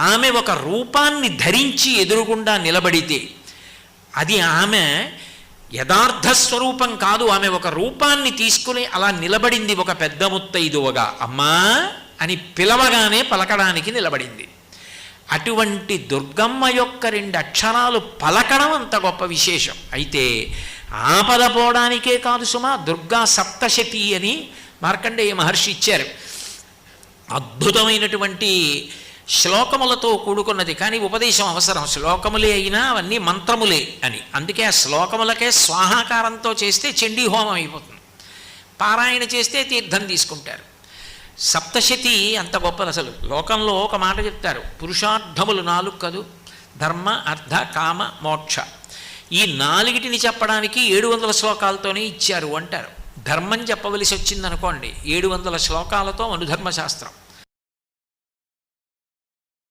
ఆమె ఒక రూపాన్ని ధరించి ఎదురుగుండా నిలబడితే అది ఆమె యథార్థ స్వరూపం కాదు, ఆమె ఒక రూపాన్ని తీసుకుని అలా నిలబడింది. ఒక పెద్ద ముత్తైదువగా అమ్మా అని పిలవగానే పలకడానికి నిలబడింది. అటువంటి దుర్గమ్మ యొక్క 2 అక్షరాలు పలకడం అంత గొప్ప విశేషం. అయితే ఆపద పోవడానికే కాదు సుమా, దుర్గా సప్తశతి అని మార్కండేయ మహర్షి ఇచ్చారు. అద్భుతమైనటువంటి శ్లోకములతో కూడుకున్నది, కానీ ఉపదేశం అవసరం. శ్లోకములే అయినా అవన్నీ మంత్రములే అని. అందుకే ఆ శ్లోకములకే స్వాహాకారంతో చేస్తే చండీ హోమం అయిపోతుంది, పారాయణ చేస్తే తీర్థం తీసుకుంటారు. సప్తశతి అంత గొప్పది. అసలు లోకంలో ఒక మాట చెప్తారు, పురుషార్థములు 4 కదూ, ధర్మ అర్థ కామ మోక్ష. ఈ 4టిని చెప్పడానికి 700 శ్లోకాలతోనే ఇచ్చారు అంటారు. ధర్మం చెప్పవలసి వచ్చిందనుకోండి 700 శ్లోకాలతో మనుధర్మశాస్త్రం.